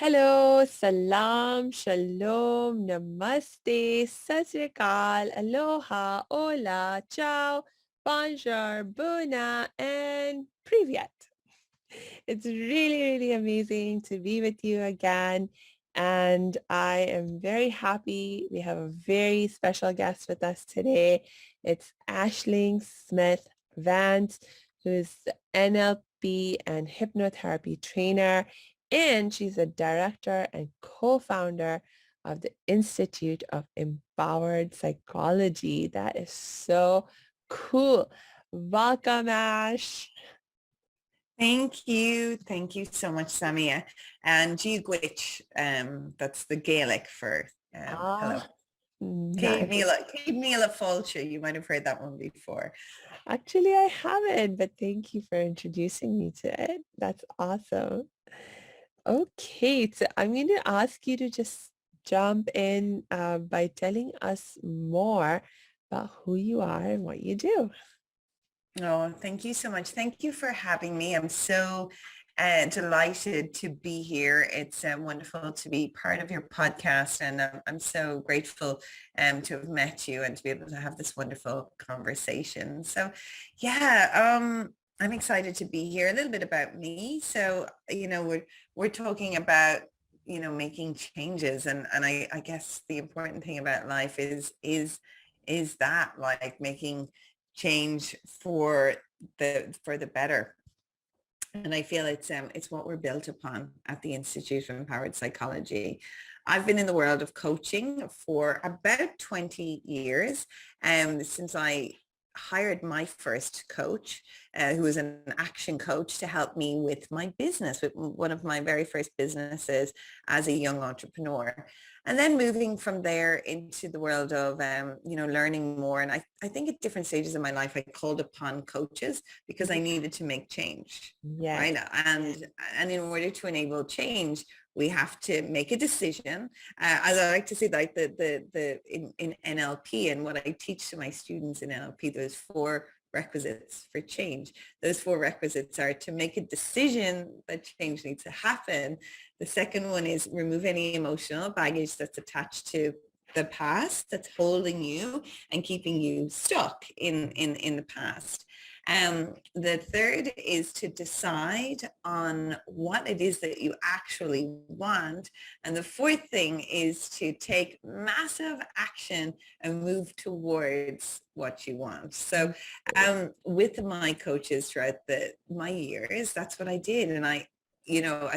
Hello, salam, shalom, namaste, sat sri akal, aloha, hola, ciao, bonjour, buna, and privyat. It's really, really amazing to be with you again. And I am very happy. We have a very special guest with us today. It's Aisling Smith Vance, who is the NLP and hypnotherapy trainer. And she's a director and co-founder of the Institute of Empowered Psychology. That is so cool. Welcome, Ash. Thank you. Thank you so much, Samia. And Gwitch, that's the Gaelic for hello. Ah, Céad nice. Míle Fáilte. You might have heard that one before. Actually, I haven't, but thank you for introducing me to it. That's awesome. Okay, so I'm going to ask you to just jump in by telling us more about who you are and what you do. Oh, thank you so much. Thank you for having me. I'm so delighted to be here. It's wonderful to be part of your podcast, and I'm so grateful to have met you and to be able to have this wonderful conversation. So, yeah, I'm excited to be here. A little bit about me. So, we're talking about making changes, and I guess the important thing about life is that, like, making change for the better. And I feel it's what we're built upon at the Institute of Empowered Psychology. I've been in the world of coaching for about 20 years, since I hired my first coach, who was an action coach, to help me with my business, with one of my very first businesses as a young entrepreneur. And then moving from there into the world of, learning more. And I think at different stages of my life, I called upon coaches because I needed to make change, Yes. right? And in order to enable change, we have to make a decision. As I like to say, like in NLP, and what I teach to my students in NLP, those four requisites for change. Those four requisites are to make a decision that change needs to happen. The second one is remove any emotional baggage that's attached to the past, that's holding you and keeping you stuck in the past. The third is to decide on what it is that you actually want. And the fourth thing is to take massive action and move towards what you want. So with my coaches throughout my years, that's what I did. And I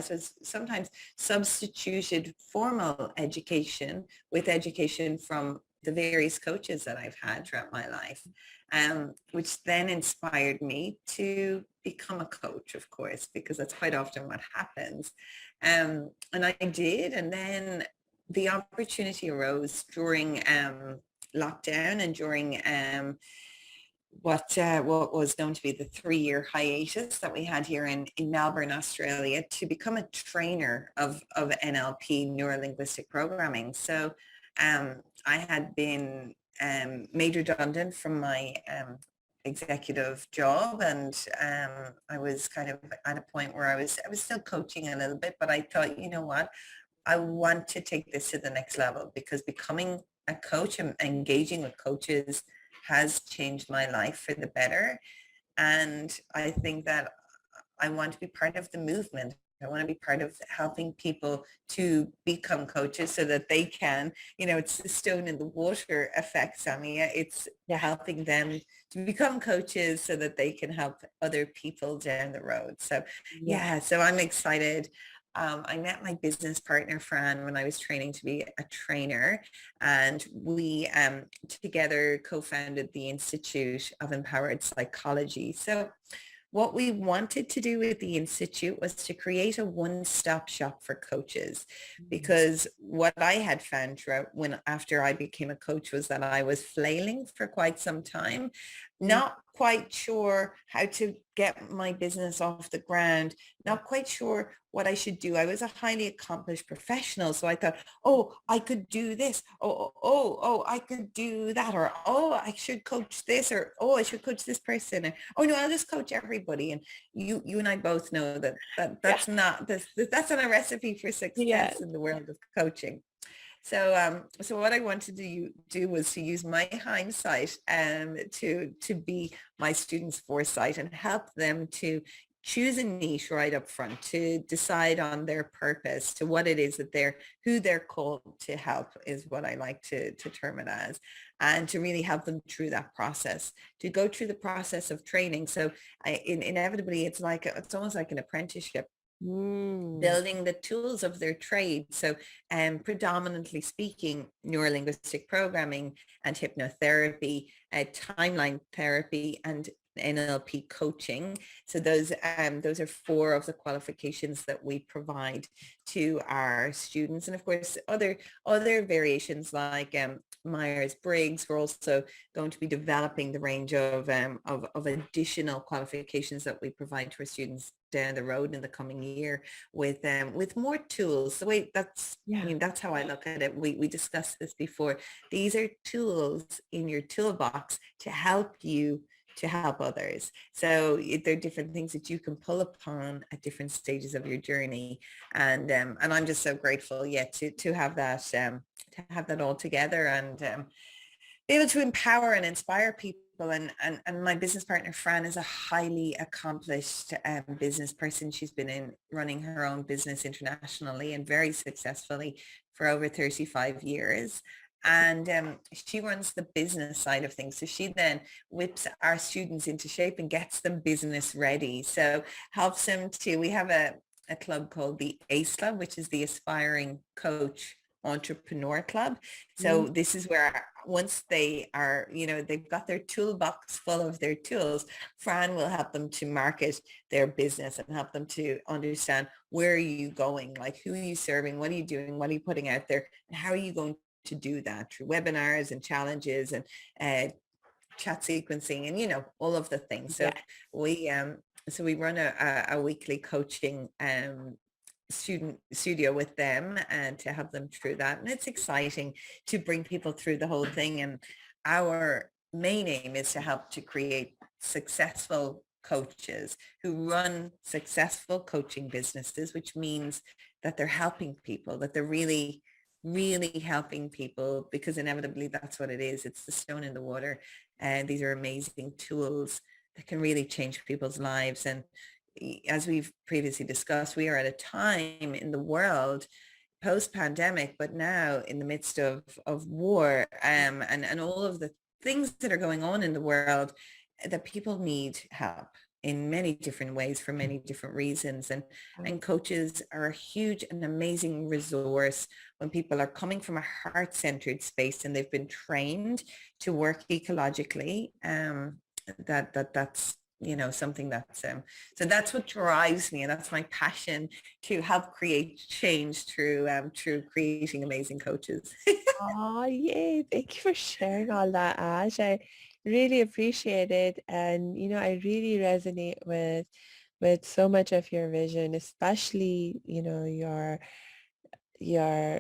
suppose sometimes substituted formal education with education from the various coaches that I've had throughout my life, which then inspired me to become a coach, of course, because that's quite often what happens. And I did. And then the opportunity arose during lockdown and during what was known to be the 3-year hiatus that we had here in Melbourne, Australia, to become a trainer of NLP, neuro-linguistic programming. So I had been made redundant from my executive job, and I was kind of at a point where I was still coaching a little bit, but I thought, you know what, I want to take this to the next level, because becoming a coach and engaging with coaches has changed my life for the better. And I think that I want to be part of the movement. I want to be part of helping people to become coaches so that they can, it's the stone in the water effect, Samia. It's helping them to become coaches so that they can help other people down the road. So so I'm excited. I met my business partner, Fran, when I was training to be a trainer, and we together co-founded the Institute of Empowered Psychology. So what we wanted to do with the Institute was to create a one-stop shop for coaches, because what I had found after I became a coach was that I was flailing for quite some time, not quite sure how to get my business off the ground, not quite sure what I should do. I was a highly accomplished professional. So I thought, oh, I could do this. Oh, I could do that. Or, oh, I should coach this. Or, oh, I should coach this person. Or, oh, no, I'll just coach everybody. And you and I both know that, Yeah. that's not a recipe for Yeah. success in the world of coaching. So what I wanted to do was to use my hindsight to be my students' foresight and help them to choose a niche right up front, to decide on their purpose, to what it is that who they're called to help is what I like to term it as, and to really help them through that process, to go through the process of training. So inevitably, it's almost like an apprenticeship, Mm. building the tools of their trade. So predominantly speaking, neurolinguistic programming and hypnotherapy, timeline therapy, and NLP coaching. So those are four of the qualifications that we provide to our students. And of course, other variations like Myers-Briggs. We're also going to be developing the range of additional qualifications that we provide to our students down the road in the coming year with more tools. The way Yeah. that's how I look at it. We discussed this before. These are tools in your toolbox to help you to help others. So there are different things that you can pull upon at different stages of your journey. And I'm just so grateful, to have that all together, and be able to empower and inspire people. And my business partner, Fran, is a highly accomplished business person. She's been running her own business internationally and very successfully for over 35 years. And she runs the business side of things. So she then whips our students into shape and gets them business ready. So helps them we have a club called the ACE Club, which is the Aspiring Coach Entrepreneur Club. Mm. So this is where once they are, they've got their toolbox full of their tools, Fran will help them to market their business and help them to understand, where are you going? Like, who are you serving? What are you doing? What are you putting out there? And how are you going to do that through webinars and challenges and chat sequencing and, all of the things. So Yeah. we run a weekly coaching student studio with them and to help them through that. And it's exciting to bring people through the whole thing. And our main aim is to help to create successful coaches who run successful coaching businesses, which means that they're helping people, that they're really helping people, because inevitably that's what it is. It's the stone in the water. And these are amazing tools that can really change people's lives. And as we've previously discussed, we are at a time in the world post-pandemic, but now in the midst of war and all of the things that are going on in the world, that people need help in many different ways for many different reasons. And coaches are a huge and amazing resource when people are coming from a heart-centered space and they've been trained to work ecologically. That's something that's so that's what drives me, and that's my passion, to help create change through creating amazing coaches. Oh, yay. Thank you for sharing all that, Ash. I really appreciate it. And, I really resonate with so much of your vision, especially, your uh,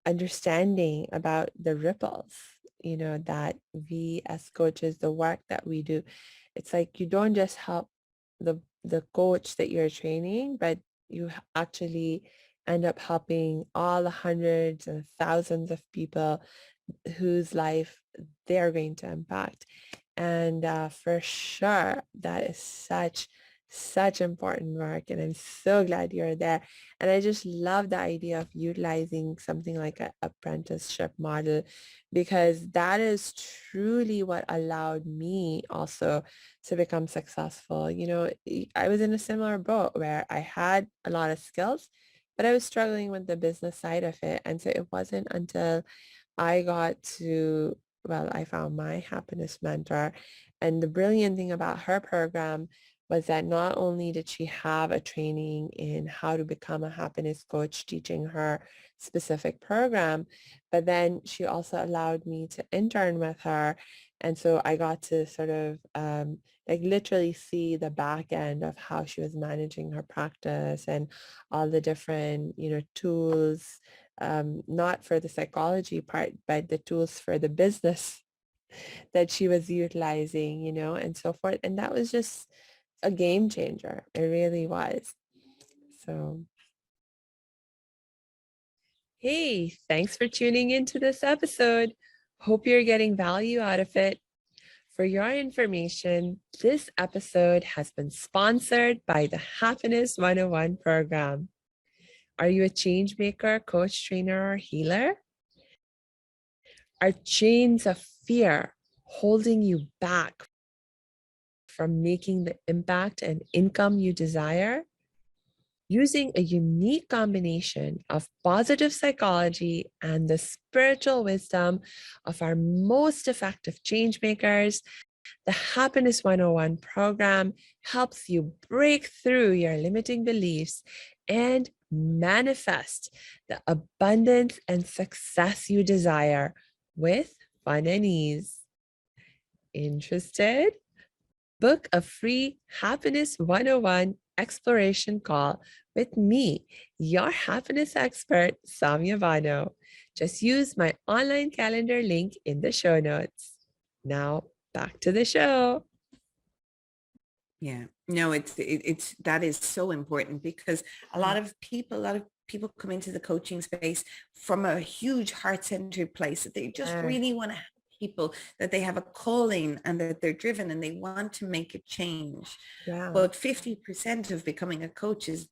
understanding about the ripples, that we as coaches, the work that we do. It's like you don't just help the coach that you're training, but you actually end up helping all the hundreds and thousands of people whose life they're going to impact. And for sure, that is such important work. And I'm so glad you're there. And I just love the idea of utilizing something like an apprenticeship model, because that is truly what allowed me also to become successful. I was in a similar boat where I had a lot of skills, but I was struggling with the business side of it. And so it wasn't until I found my happiness mentor. And the brilliant thing about her program was that not only did she have a training in how to become a happiness coach, teaching her specific program, but then she also allowed me to intern with her. And so I got to sort of like literally see the back end of how she was managing her practice and all the different, tools, not for the psychology part, but the tools for the business that she was utilizing, and so forth. And that was just a game changer. It really was. So, hey, thanks for tuning into this episode. Hope you're getting value out of it. For your information, this episode has been sponsored by the Happiness 101 program. Are you a change maker, coach, trainer, or healer? Are chains of fear holding you back from making the impact and income you desire? Using a unique combination of positive psychology and the spiritual wisdom of our most effective change makers, the Happiness 101 program helps you break through your limiting beliefs and manifest the abundance and success you desire with fun and ease. Interested? Book a free Happiness 101 exploration call with me, your happiness expert, Samia Bano. Just use my online calendar link in the show notes. Now, back to the show. Yeah, no, it's that is so important, because a lot of people come into the coaching space from a huge heart-centered place, that they just Yeah. really want to help people, that they have a calling and that they're driven and they want to make a change. Yeah. But 50% of becoming a coach is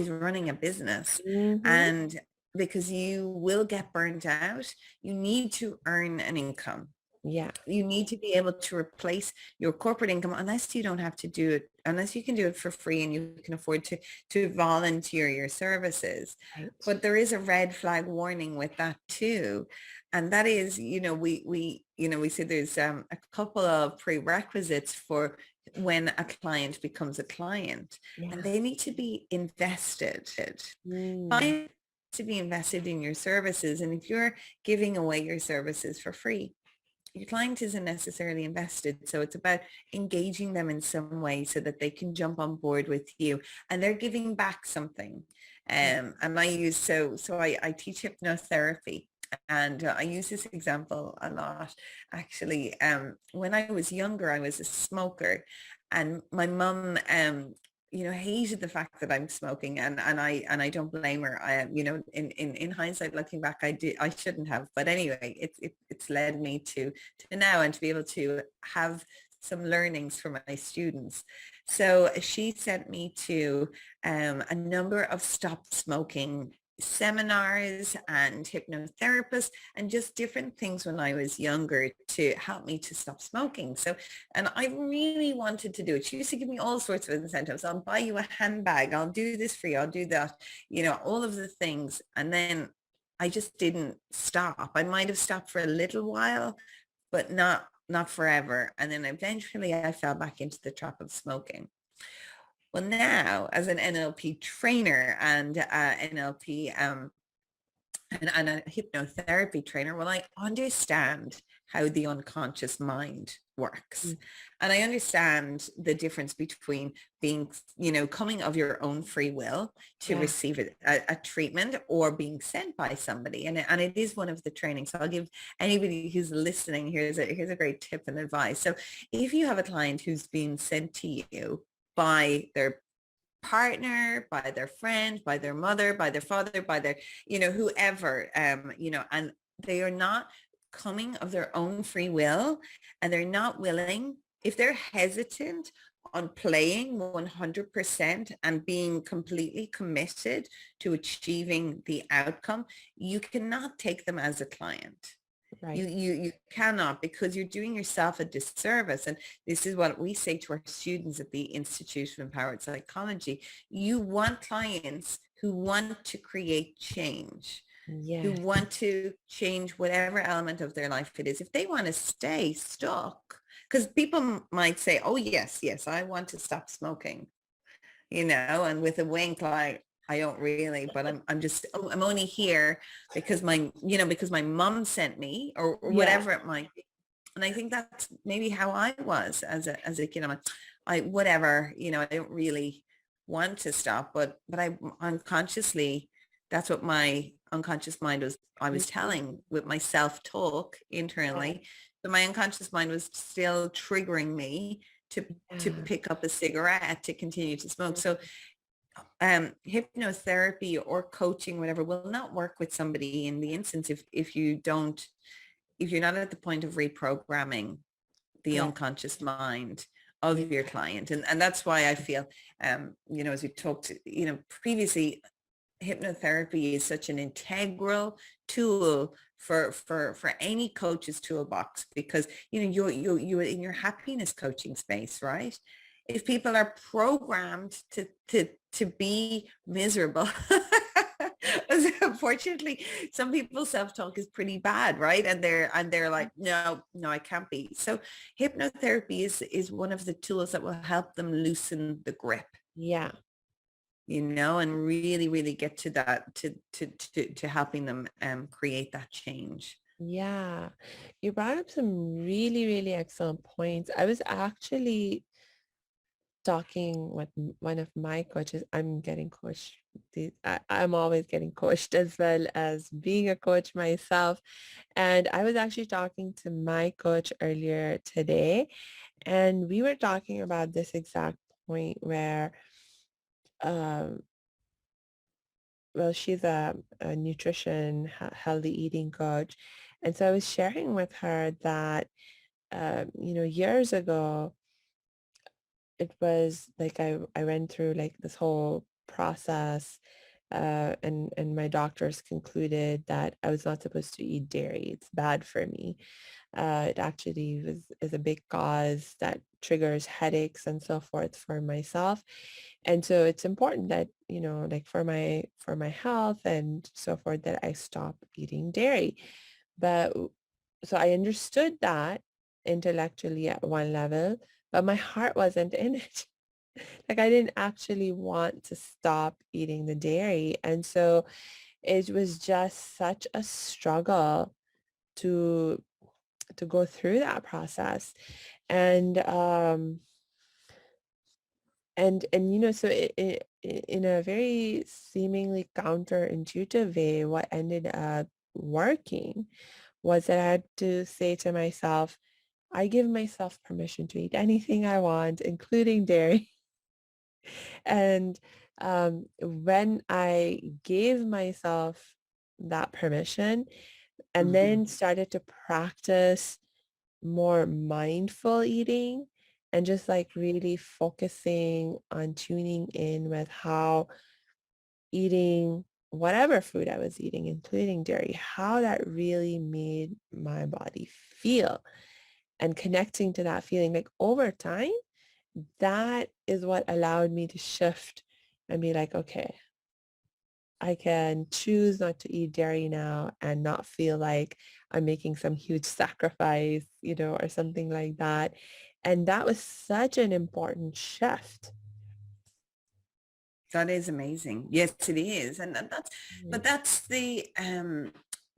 running a business. Mm-hmm. And because you will get burnt out, you need to earn an income. Yeah. You need to be able to replace your corporate income, unless you don't have to do it, unless you can do it for free and you can afford to volunteer your services. Right. But there is a red flag warning with that too. And that is, we say there's a couple of prerequisites for when a client becomes a client, and Yeah. they need to be invested. Mm. Clients to be invested in your services. And if you're giving away your services for free, your client isn't necessarily invested. So it's about engaging them in some way so that they can jump on board with you and they're giving back something. And I teach hypnotherapy, and I use this example a lot. Actually, when I was younger, I was a smoker, and my mum, hated the fact that I'm smoking, and I don't blame her. In hindsight, looking back, I shouldn't have, but anyway, it's led me to now, and to be able to have some learnings for my students. So she sent me to a number of stop smoking seminars and hypnotherapists and just different things when I was younger to help me to stop smoking. So, and I really wanted to do it. She used to give me all sorts of incentives. I'll buy you a handbag. I'll do this for you. I'll do that, all of the things. And then I just didn't stop. I might have stopped for a little while, but not forever. And then eventually I fell back into the trap of smoking. Well, now as an NLP trainer and NLP and a hypnotherapy trainer, well, I understand how the unconscious mind works. Mm. And I understand the difference between being, coming of your own free will to Yeah. receive a treatment, or being sent by somebody. And it is one of the trainings. So I'll give anybody who's listening, here's a great tip and advice. So if you have a client who's been sent to you by their partner, by their friend, by their mother, by their father, by their, whoever, and they are not coming of their own free will, and they're not willing, if they're hesitant on playing 100% and being completely committed to achieving the outcome, you cannot take them as a client. Right. You cannot, because you're doing yourself a disservice. And this is what we say to our students at the Institute of Empowered Psychology. You want clients who want to create change, who Yes. want to change whatever element of their life it is. If they want to stay stuck, because people might say, oh, yes, I want to stop smoking, and with a wink, like, I don't really, but I'm only here because my mom sent me, or Yeah. whatever it might be. And I think that's maybe how I was as a kid. I'm like, whatever, I don't really want to stop, but I unconsciously, that's what my unconscious mind I was Mhm. telling with my self-talk internally, but my unconscious mind was still triggering me to Yeah. pick up a cigarette, to continue to smoke. Mhm. So hypnotherapy or coaching, whatever, will not work with somebody in the instance if you're not at the point of reprogramming the Yeah. unconscious mind of Yeah. your client. And that's why I feel, as we talked, previously, hypnotherapy is such an integral tool for any coach's toolbox, because you're in your happiness coaching space, right? If people are programmed to be miserable, unfortunately, some people's self-talk is pretty bad, right? And they're like, no, I can't be. So hypnotherapy is one of the tools that will help them loosen the grip, Yeah. and really, really get to that, to helping them create that change. Yeah. You brought up some really, really excellent points. I was actually talking with one of my coaches. I'm getting coached. I'm always getting coached as well as being a coach myself. And I was actually talking to my coach earlier today, and we were talking about this exact point where, um, well, she's a nutrition, healthy eating coach. And so I was sharing with her that, years ago, it was like I went through like this whole process, and my doctors concluded that I was not supposed to eat dairy. It's bad for me. It actually is a big cause that triggers headaches and so forth for myself. And so it's important that, like for my health and so forth, that I stop eating dairy. But so I understood that intellectually at one level, but my heart wasn't in it. Like I didn't actually want to stop eating the dairy. And so it was just such a struggle to go through that process. And so in a very seemingly counterintuitive way, what ended up working was that I had to say to myself, I give myself permission to eat anything I want, including dairy. And when I gave myself that permission and Mhm. then started to practice more mindful eating and just like really focusing on tuning in with how eating whatever food I was eating, including dairy, how that really made my body feel, and connecting to that feeling, like over time, that is what allowed me to shift and be like, okay, I can choose not to eat dairy now and not feel like I'm making some huge sacrifice, or something like that. And that was such an important shift. That is amazing. Yes, it is. And Mhm. but that's the,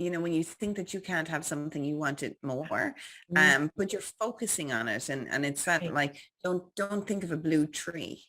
when you think that you can't have something, you want it more, Mm, but you're focusing on it. And it's that, right. like, don't think of a blue tree,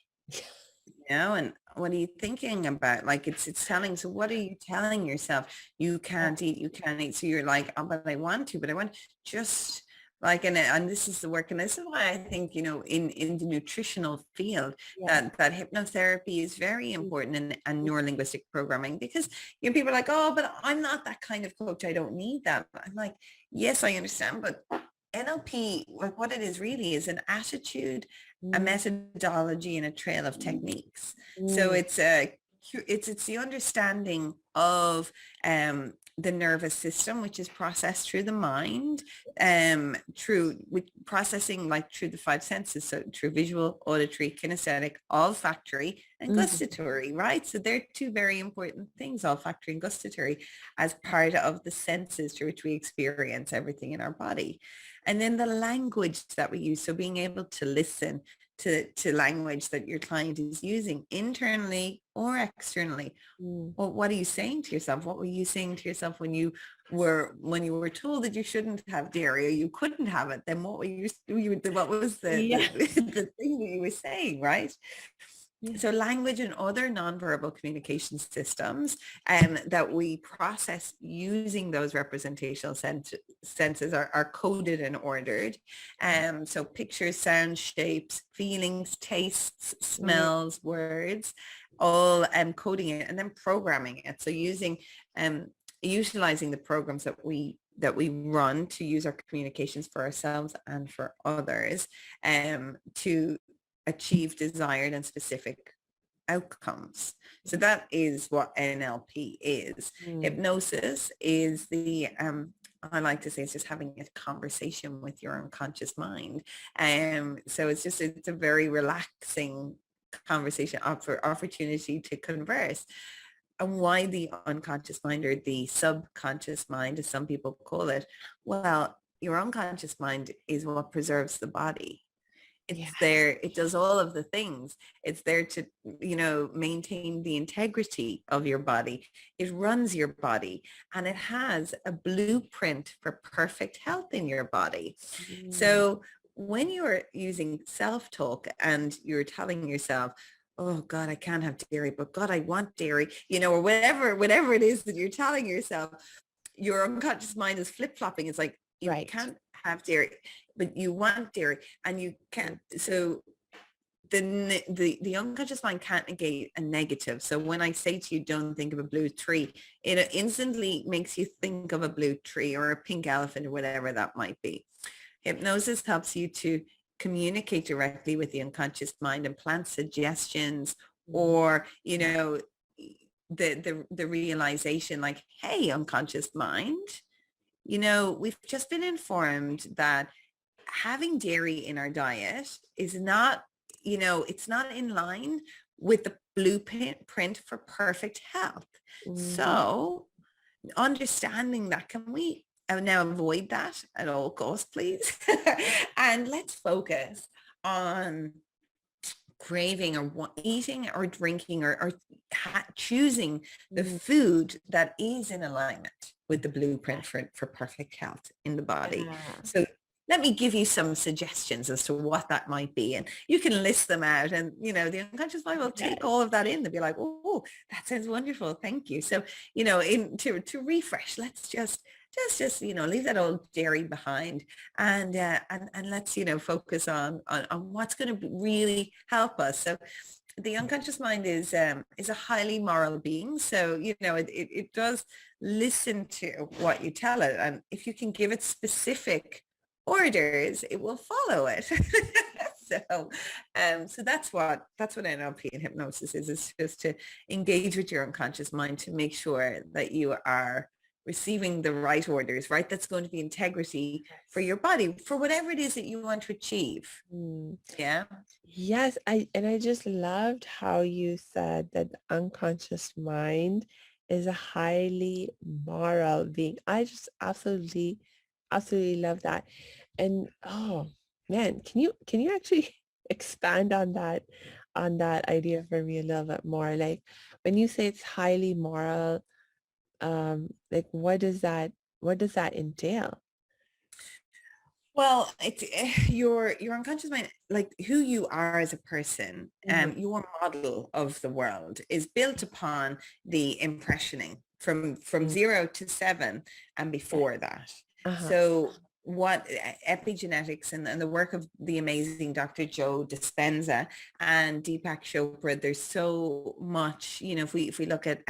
and what are you thinking about? Like, it's telling, so what are you telling yourself? You can't eat, you can't eat. So you're like, oh, but I want to, but I want just like, and this is the work. And this is why I think, in the nutritional field, Yeah. that hypnotherapy is very Mm, important, and neurolinguistic programming, because, people are like, oh, but I'm not that kind of coach. I don't need that. I'm like, yes, I understand. But NLP, like, what it is really is an attitude, a mm, methodology, and a trail of techniques. So mm, it's the understanding of the nervous system, which is processed through the mind, through processing like through the five senses, so through visual, auditory, kinesthetic, olfactory, and gustatory, right? So they're two very important things, olfactory and gustatory, as part of the senses through which we experience everything in our body. And then the language that we use, so being able to listen to language that your client is using internally or externally. Well, what are you saying to yourself? What were you saying to yourself when you were told that you shouldn't have dairy or you couldn't have it? Then what was Yeah. the thing that you were saying, right? So language and other nonverbal communication systems that we process using those representational senses are coded and ordered. So pictures, sounds, shapes, feelings, tastes, smells, words, all coding it and then programming it. So utilizing the programs that we run to use our communications for ourselves and for others to achieve desired and specific outcomes. So that is what NLP is. Hypnosis is I like to say it's just having a conversation with your unconscious mind. So it's a very relaxing conversation, opportunity to converse. And why the unconscious mind, or the subconscious mind, as some people call it? Well, your unconscious mind is what preserves the body. It's there. It does all of the things. It's there to, maintain the integrity of your body. It runs your body, and it has a blueprint for perfect health in your body. So when you're using self-talk and you're telling yourself, oh God, I can't have dairy, but God, I want dairy, or whatever it is that you're telling yourself, your unconscious mind is flip-flopping. It's like, you can't have dairy, but you want dairy and you can't. So the unconscious mind can't negate a negative. So when I say to you, don't think of a blue tree, it instantly makes you think of a blue tree or a pink elephant or whatever that might be. Hypnosis helps you to communicate directly with the unconscious mind and plant suggestions, or, the realization like, hey, unconscious mind, we've just been informed that having dairy in our diet is not, it's not in line with the blueprint for perfect health. So understanding that, can we now avoid that at all costs, please? And let's focus on craving or eating or drinking or choosing the food that is in alignment with the blueprint for perfect health in the body. So let me give you some suggestions as to what that might be, and you can list them out, and the unconscious mind will take all of that in. They'll be like, oh, that sounds wonderful, thank you. So to refresh, let's just leave that old dairy behind, and let's focus on what's going to really help us. So the unconscious mind is a highly moral being. So it does listen to what you tell it, and if you can give it specific orders, it will follow it. So that's what NLP and hypnosis is. It's just to engage with your unconscious mind to make sure that you are receiving the right orders, right? That's going to be integrity for your body, for whatever it is that you want to achieve. Yeah. Yes. I just loved how you said that the unconscious mind is a highly moral being. I just absolutely love that. And oh man, can you actually expand on that idea for me a little bit more? Like when you say it's highly moral, like what does that entail? Well, it's your unconscious mind, like who you are as a person, your model of the world is built upon the impressioning from 0 to 7 and before that. So what epigenetics and the work of the amazing Dr. Joe Dispenza and Deepak Chopra, there's so much, if we look at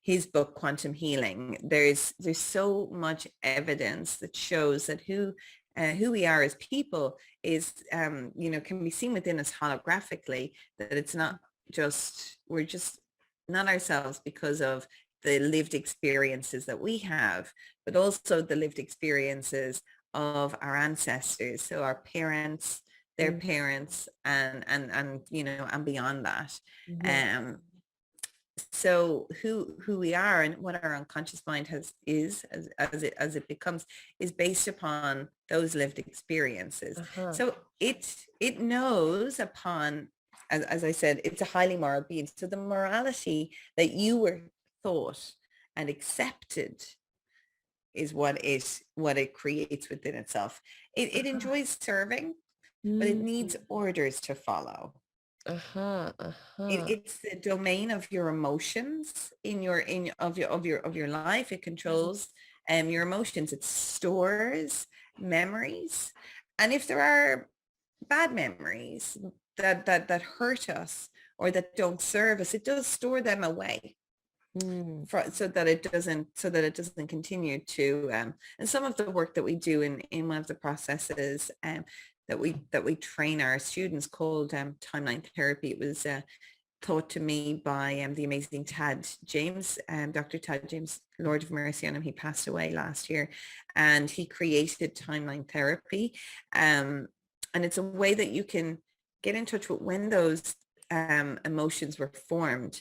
his book Quantum Healing, there's so much evidence that shows that who we are as people is can be seen within us holographically, that it's not just, we're just not ourselves because of the lived experiences that we have, but also the lived experiences of our ancestors, so our parents, their Mm, parents, and you know, and beyond that. yeah. Um, so who we are and what our unconscious mind has is as it becomes is based upon those lived experiences. Uh-huh. So it knows upon, as I said, it's a highly moral being. So the morality that you were thought and accepted is what it creates within itself. It Uh-huh. enjoys serving, but it Mm, needs orders to follow. uh-huh. Uh-huh. It's the domain of your emotions in your in of your life. It controls your emotions. It stores memories, and if there are bad memories that hurt us or that don't serve us, it does store them away Mm, so that it doesn't continue to. And some of the work that we do in one of the processes that we train our students called timeline therapy. It was taught to me by the amazing Tad James, Dr. Tad James, Lord of mercy on him. He passed away last year, and he created timeline therapy. And it's a way that you can get in touch with when those emotions were formed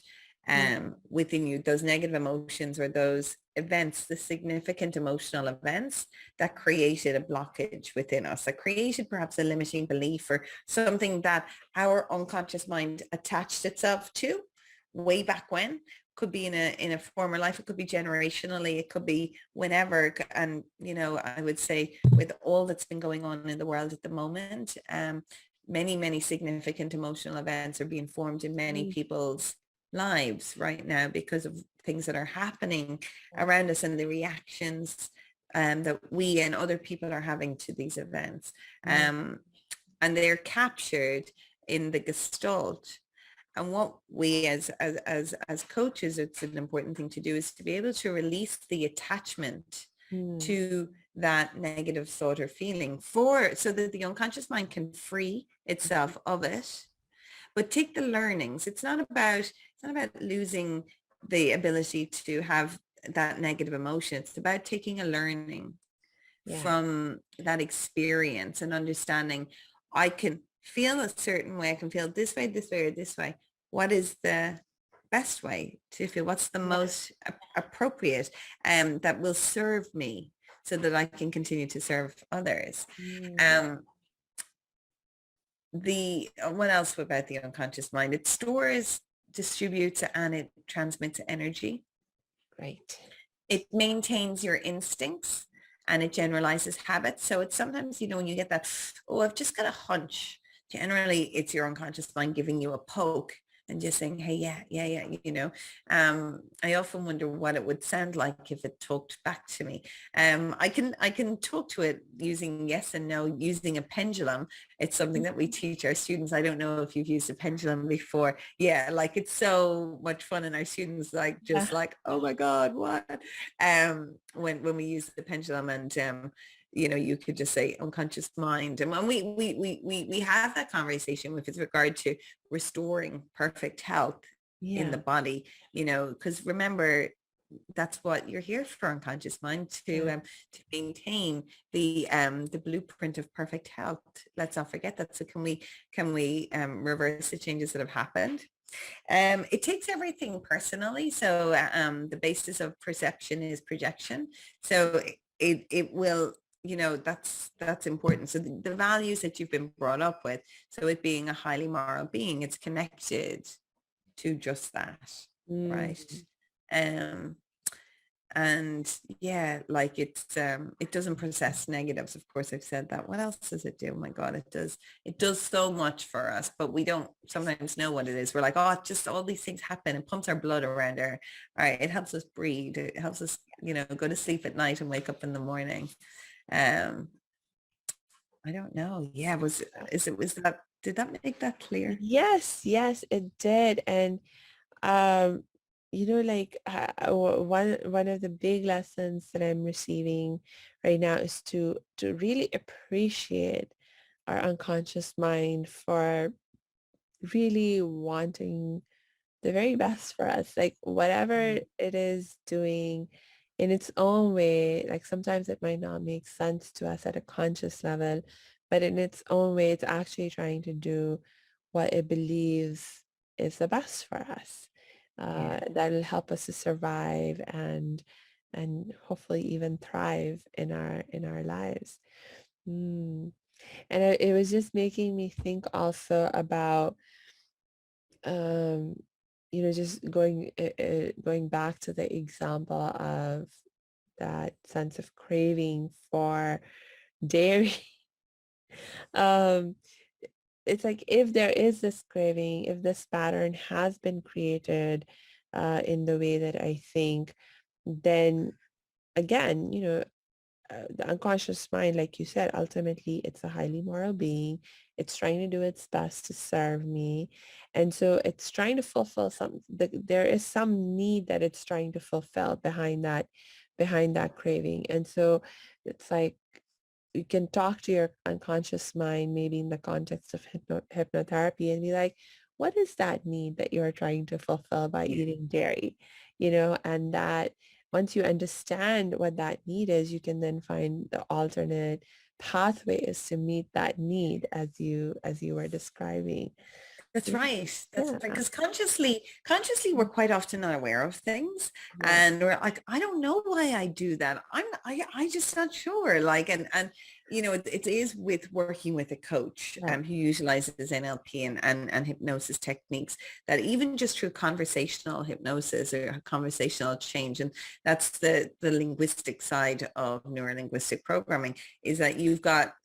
mm, within you, those negative emotions or those events, the significant emotional events that created a blockage within us, that created perhaps a limiting belief or something that our unconscious mind attached itself to way back when. Could be in a former life, it could be generationally, it could be whenever. And you know, I would say with all that's been going on in the world at the moment, many significant emotional events are being formed in many mm, people's lives right now because of things that are happening around us and the reactions that we and other people are having to these events. yeah. And they're captured in the gestalt. And what we as coaches, it's an important thing to do is to be able to release the attachment Mm, to that negative thought or feeling for so that the unconscious mind can free itself of it, but take the learnings. It's not about losing the ability to have that negative emotion. It's about taking a learning yeah. from that experience and understanding I can feel a certain way. I can feel this way, or this way. What is the best way to feel? What's the Yeah. most appropriate that will serve me so that I can continue to serve others? Mm, Um, the what else about the unconscious mind? It stores, distributes, and it transmits energy. great. It maintains your instincts and it generalizes habits. So it's sometimes, you know, when you get that, oh, I've just got a hunch. Generally, it's your unconscious mind giving you a poke and just saying, hey, yeah, you know. I often wonder what it would sound like if it talked back to me. I can talk to it using yes and no, using a pendulum. It's something that we teach our students. I don't know if you've used a pendulum before. Yeah, like it's so much fun, and our students like Yeah. just like, oh my God, what? When we use the pendulum, and you know, you could just say unconscious mind. And when we have that conversation with regard to restoring perfect health in Yeah. the body, you know, because remember, that's what you're here for, unconscious mind, Yeah. to maintain the blueprint of perfect health. Let's not forget that. So can we reverse the changes that have happened? It takes everything personally. So the basis of perception is projection. So it will, you know, that's important. So the values that you've been brought up with, so it being a highly moral being, it's connected to just that, Mm, right? Um, and yeah, like it doesn't process negatives. Of course, I've said that. What else does it do? Oh my God, it does so much for us, but we don't sometimes know what it is. We're like, oh, it's just all these things happen. It pumps our blood around our, all right, it helps us breathe, it helps us, you know, go to sleep at night and wake up in the morning. um I don't know. Yeah, was that, did that make that clear? yes, yes, it did. And um, like one of the big lessons that I'm receiving right now is to really appreciate our unconscious mind for really wanting the very best for us. Like whatever Mm. it is doing in its own way, like sometimes it might not make sense to us at a conscious level, but in its own way, it's actually trying to do what it believes is the best for us. Yeah. That'll help us to survive and hopefully even thrive in our lives. Mm. And it was just making me think also about um, just going back to the example of that sense of craving for dairy. um, it's like if there is this craving, if this pattern has been created in the way that I think, then again, the unconscious mind, like you said, ultimately it's a highly moral being. It's trying to do its best to serve me. And so it's trying to fulfill there is some need that it's trying to fulfill behind that craving. And so it's like you can talk to your unconscious mind, maybe in the context of hypnotherapy, and be like, what is that need that you're trying to fulfill by Yeah. eating dairy? And that once you understand what that need is, you can then find the alternate pathways to meet that need as you were describing. That's Yeah. right. That's Yeah. right. Because consciously, we're quite often not aware of things, Right. and we're like, I don't know why I do that. I just not sure. Like, and it is with working with a coach Right. who utilizes NLP and hypnosis techniques, that even just through conversational hypnosis or conversational change, and that's the linguistic side of neurolinguistic programming, is that you've got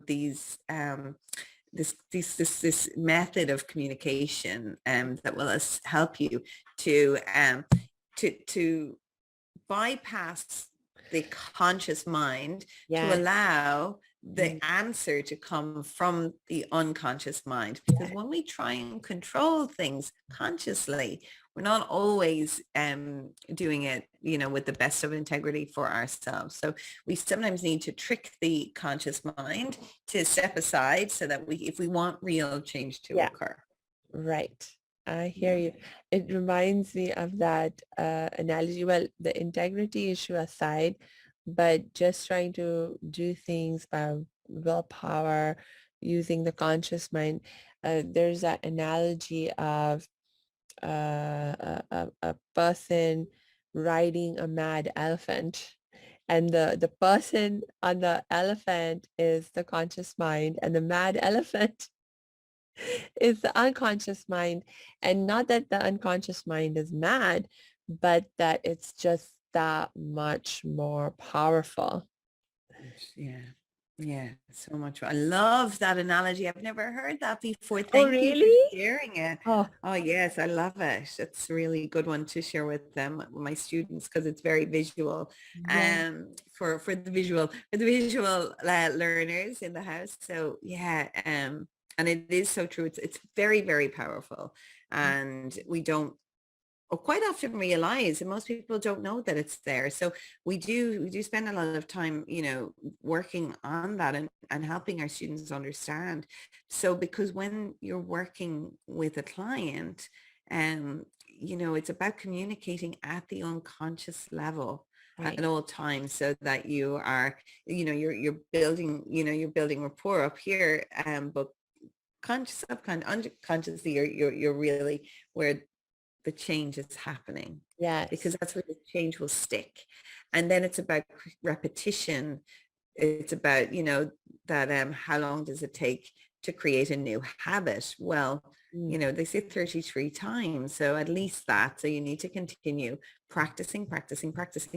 these this method of communication that will help you to to bypass the conscious mind to Yes. allow the Mm, answer to come from the unconscious mind. Because yes. when we try and control things consciously, we're not always doing it, with the best of integrity for ourselves. So we sometimes need to trick the conscious mind to step aside so that if we want real change to Yeah. occur. Right. I hear Yeah. you. It reminds me of that analogy. Well, the integrity issue aside, but just trying to do things by willpower, using the conscious mind. There's that analogy of a person riding a mad elephant. And the person on the elephant is the conscious mind, and the mad elephant is the unconscious mind. And not that the unconscious mind is mad, but that it's just that much more powerful. Yeah. Yeah, so much. I love that analogy. I've never heard that before. Oh, Thank you for really? sharing it. Oh, Oh, yes, I love it. It's a really good one to share with them, with my students, because it's very visual. yeah. For the visual learners in the house. So yeah, and it is so true. It's very, very powerful, and we quite often realize, and most people don't know that it's there. So we do spend a lot of time, working on that and helping our students understand. So because when you're working with a client, it's about communicating at the unconscious level Right. at all times, so that you are, you're building, you're building rapport up here, but unconsciously, you're really where the change is happening, because Yes. that's where the change will stick. And then it's about repetition. It's about, that how long does it take to create a new habit? Well, Mm, they say 33 times. So at least that. So you need to continue practicing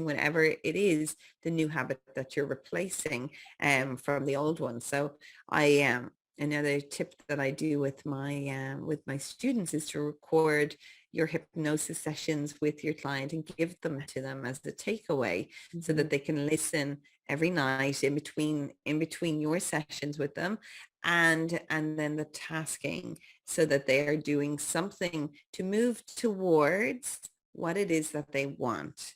whenever it is the new habit that you're replacing from the old one. So another tip that I do with my students is to record your hypnosis sessions with your client and give them to them as the takeaway, so mhm. that they can listen every night in between your sessions with them, and then the tasking, so that they are doing something to move towards what it is that they want.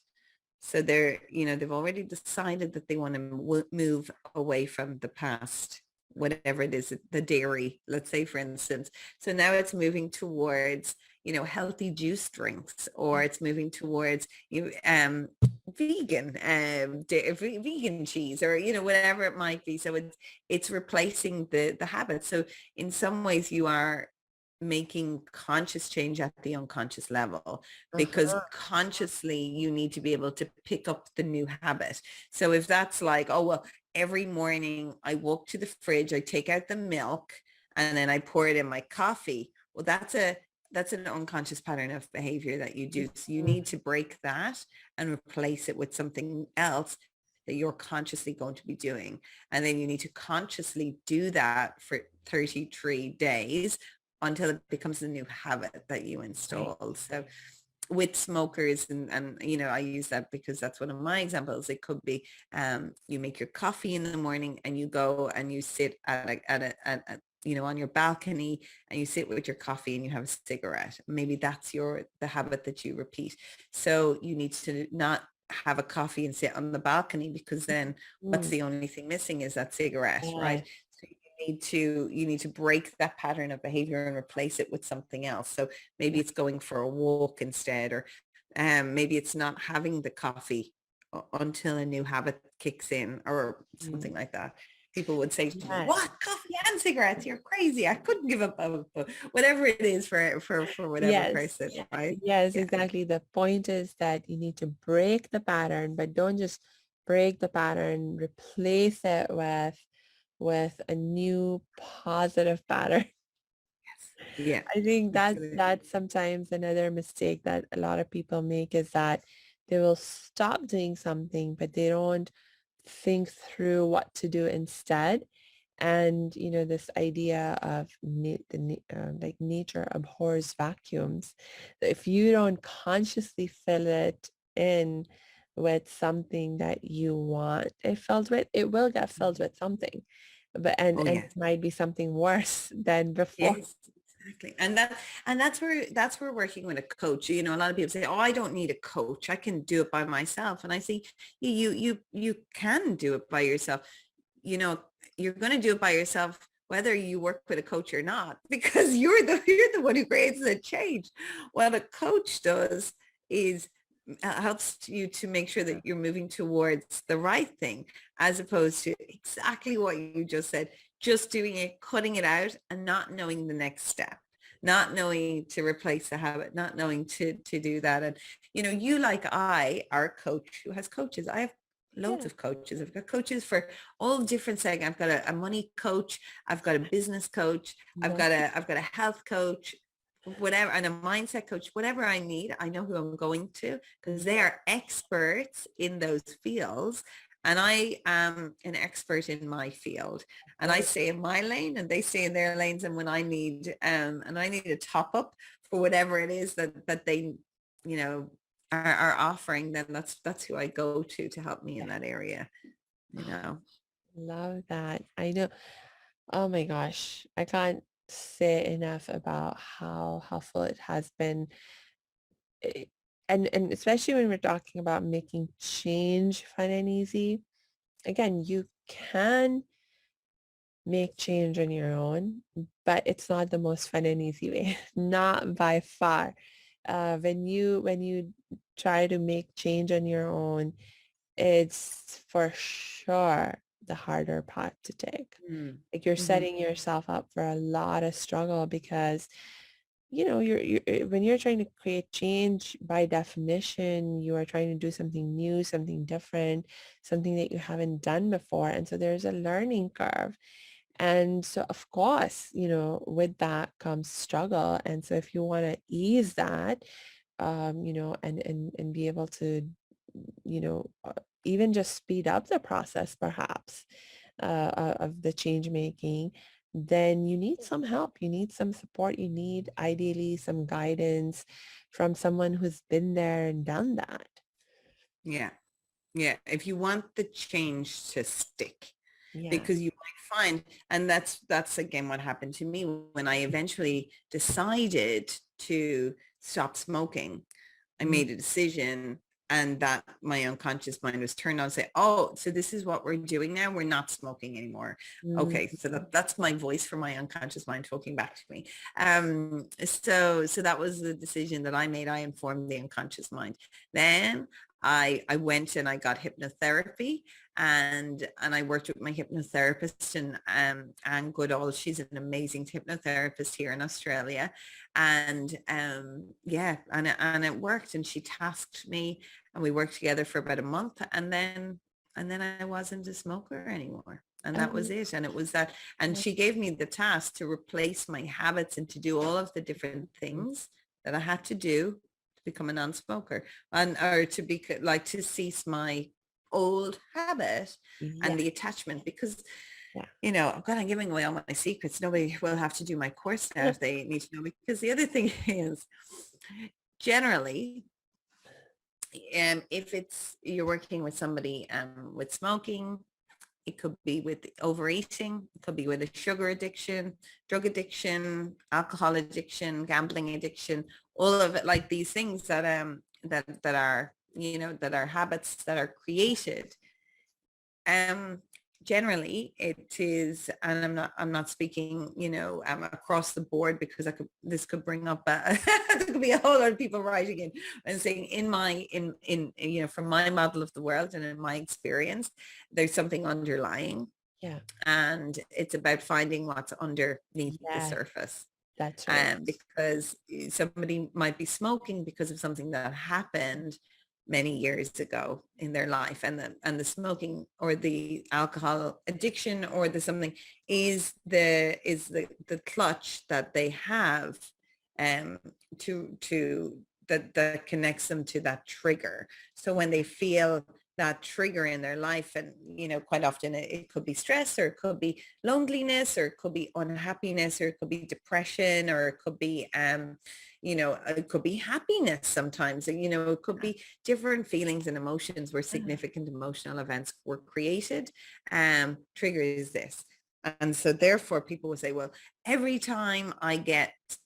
So they've already decided that they want to move away from the past. whatever it is, the dairy, let's say, for instance. So now it's moving towards, healthy juice drinks, or it's moving towards vegan, vegan cheese, or, whatever it might be. So it's replacing the habit. So in some ways you are making conscious change at the unconscious level, because Uh-huh. consciously you need to be able to pick up the new habit. So if that's like, oh, well, every morning I walk to the fridge, I take out the milk, and then I pour it in my coffee. Well, that's an unconscious pattern of behavior that you do. So you Mhm. need to break that and replace it with something else that you're consciously going to be doing. And then you need to consciously do that for 33 days until it becomes a new habit that you Right. install. So with smokers, and I use that because that's one of my examples. It could be you make your coffee in the morning, and you go and you sit on your balcony, and you sit with your coffee and you have a cigarette. Maybe that's the habit that you repeat. So you need to not have a coffee and sit on the balcony, because then what's Mm. the only thing missing is that cigarette, right? Yes. So you need to break that pattern of behavior and replace it with something else. So maybe it's going for a walk instead, or maybe it's not having the coffee until a new habit kicks in, or Mm. something like that. People would say to me, Yes. what, coffee and cigarettes? You're crazy. I couldn't give up whatever it is for whatever Yes. person, right? Yes, Yeah. exactly. The point is that you need to break the pattern, but don't just break the pattern, replace it with a new positive pattern. Yeah, I think absolutely. that's sometimes another mistake that a lot of people make, is that they will stop doing something, but they don't think through what to do instead. And this idea of like nature abhors vacuums. If you don't consciously fill it in with something that you want it filled with, it will get filled with something, but Oh and yeah. it might be something worse than before. Yes, exactly. And that's where working with a coach, a lot of people say, oh, I don't need a coach. I can do it by myself. And I say, you can do it by yourself. You know, you're going to do it by yourself, whether you work with a coach or not, because you're the one who creates the change. What a coach does is helps you to make sure that you're moving towards the right thing, as opposed to exactly what you just said, just doing it, cutting it out, and not knowing the next step, not knowing to replace the habit, not knowing to do that. And you, like I, are a coach who has coaches. I have loads Yeah. of coaches. I've got coaches for all different segments. I've got a money coach, I've got a business coach, I've No. got a health coach, whatever, and a mindset coach. Whatever I need, I know who I'm going to, because they are experts in those fields, and I am an expert in my field, and I stay in my lane and they stay in their lanes. And when I need a top up for whatever it is that they you know are offering, then that's who I go to help me in Yeah. that area. you know Love that. I know. Oh my gosh. I can't say enough about how helpful it has been. Eh, and especially when we're talking about making change fun and easy. Again, you can make change on your own, but it's not the most fun and easy way. Not by far. When you try to make change on your own, it's for sure the harder path to take. Mm. Like you're Mhm. setting yourself up for a lot of struggle, because when you're trying to create change, by definition, you are trying to do something new, something different, something that you haven't done before. And so there's a learning curve. And so of course, with that comes struggle. And so if you want to ease that, and be able to, you know, uh, even just speed up the process perhaps of the change making, then you need some help. You need some support. You need ideally some guidance from someone who's been there and done that. Yeah. Yeah. If you want the change to stick, Yeah. because you might find, and that's again what happened to me when I eventually decided to stop smoking. I Mm. made a decision that my unconscious mind was turned on and say, oh, so this is what we're doing now. We're not smoking anymore. Mm. Okay. So that's my voice for my unconscious mind talking back to me. So that was the decision that I made. I informed the unconscious mind. Then I went and I got hypnotherapy, and I worked with my hypnotherapist, and Anne Goodall. She's an amazing hypnotherapist here in Australia. And yeah, and it worked, and she tasked me, and we worked together for about a month, and then I wasn't a smoker anymore. And that was Um, it. And it was that. And she gave me the task to replace my habits and to do all of the different things that I had to do to become a non-smoker, and or to be like to cease my old habit yeah, and the attachment, because yeah. I'm kind of giving away all my secrets. Nobody will have to do my course now if they need to know, because the other thing is, generally, if you're working with somebody with smoking, it could be with overeating, it could be with a sugar addiction, drug addiction, alcohol addiction, gambling addiction, all of it, like these things that that are, that are habits that are created. Um, Generally it is, and I'm not speaking, across the board, because this could bring up there could be a whole lot of people writing in and saying, from my model of the world and in my experience, there's something underlying, Yeah. and it's about finding what's underneath the Yes, surface. that's right. Because somebody might be smoking because of something that happened many years ago in their life, and the smoking or the alcohol addiction or the something is the clutch that they have, um to that connects them to that trigger. So when they feel that trigger in their life, and quite often it could be stress, or it could be loneliness, or it could be unhappiness, or it could be depression, or it could be it could be happiness sometimes, and it could be different feelings and emotions where Yeah. significant emotional events were created. Triggers this. And so therefore people will say, well, every time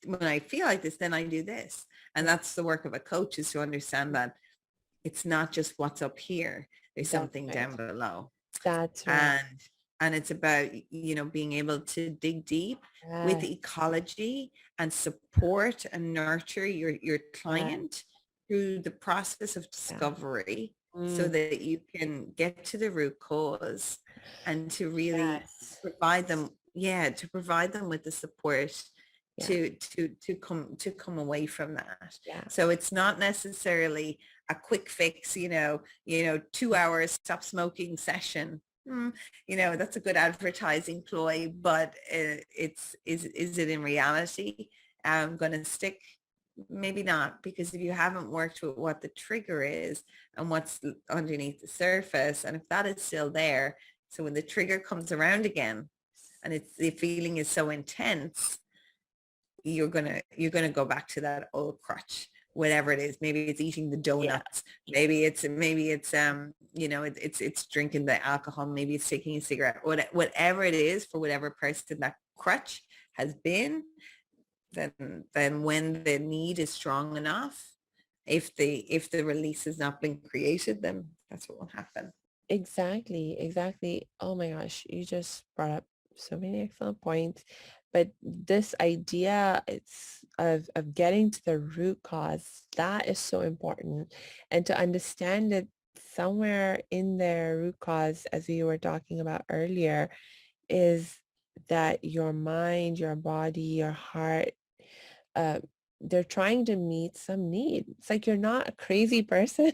when I feel like this, then I do this. And that's the work of a coach, is to understand that it's not just what's up here. There's That's something right. down below. That's right. And it's about, being able to dig deep with Yes, ecology and support and nurture your yes, client through the process of yeah. discovery, so Mm, that you can get to the root cause, and to really yes. provide them with the support Yeah, to come away from that. yeah. So it's not necessarily a quick fix, 2 hours stop smoking session. That's a good advertising ploy, but is it in reality going to stick? Maybe not, because if you haven't worked with what the trigger is and what's underneath the surface, and if that is still there, so when the trigger comes around again and the feeling is so intense, you're gonna go back to that old crutch, whatever it is. Maybe it's eating the Yeah. donuts, maybe it's drinking the alcohol, maybe it's taking a cigarette, whatever it is, for whatever person that crutch has been. Then when the need is strong enough, if the release has not been created, then that's what will happen. Exactly, exactly. Oh my gosh, you just brought up so many excellent points. But this idea, it's of getting to the root cause, that is so important. And to understand that somewhere in their root cause, as we were talking about earlier, is that your mind, your body, your heart, uh, they're trying to meet some need. It's like you're not a crazy person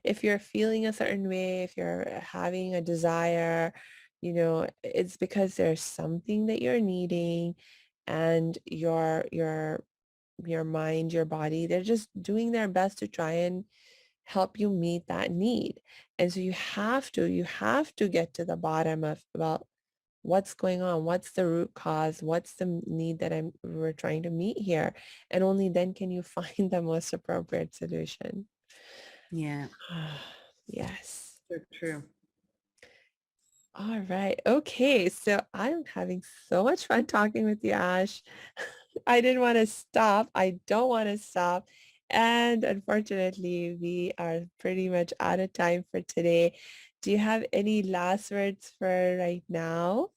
if you're feeling a certain way, if you're having a desire, it's because there's something that you're needing, and your mind, your body, they're just doing their best to try and help you meet that need. And so you have to get to the bottom of about what's going on, what's the root cause, what's the need that we're trying to meet here, and only then can you find the most appropriate solution. Yeah, Yes. so true. All right. Okay. So I'm having so much fun talking with you, Ash. I didn't want to stop. I don't want to stop. And unfortunately, we are pretty much out of time for today. Do you have any last words for right now?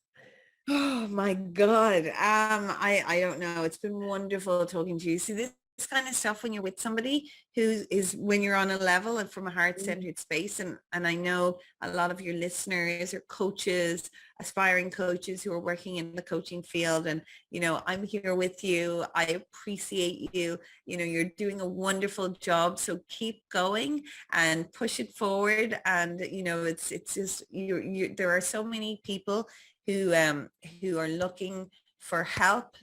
Oh my God. I don't know. It's been wonderful talking to you. See, this kind of stuff when you're with somebody who is when you're on a level and from a Mm. heart-centered space. And I know a lot of your listeners are coaches, aspiring coaches who are working in the coaching field. And, I'm here with you. I appreciate you. You're doing a wonderful job. So keep going and push it forward. And, it's just, there are so many people who are looking for help,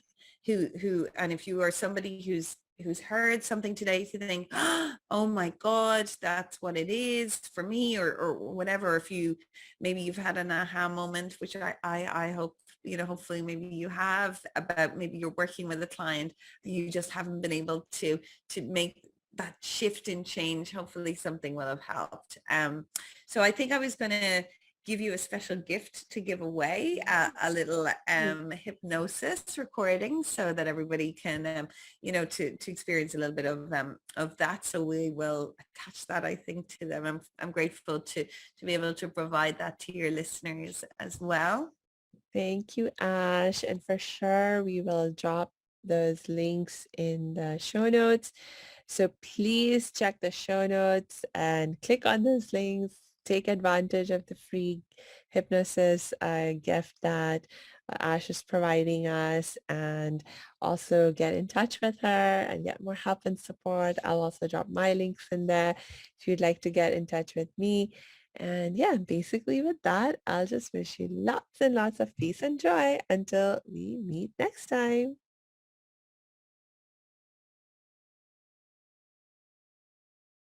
and if you are somebody who's heard something today, if you think, oh my God, that's what it is for me, or whatever, if maybe you've had an aha moment, which I hope, hopefully maybe you have, about maybe you're working with a client and you just haven't been able to make that shift and change. Hopefully something will have helped. So I think I was going to give you a special gift to give away, a little hypnosis recording, so that everybody can, to experience a little bit of that. So we will attach that, I think, to them. I'm grateful to be able to provide that to your listeners as well. Thank you, Ash. And for sure, we will drop those links in the show notes. So please check the show notes and click on those links. Take advantage of the free hypnosis gift that Ash is providing us, and also get in touch with her and get more help and support. I'll also drop my links in there if you'd like to get in touch with me. And yeah, basically with that, I'll just wish you lots and lots of peace and joy until we meet next time.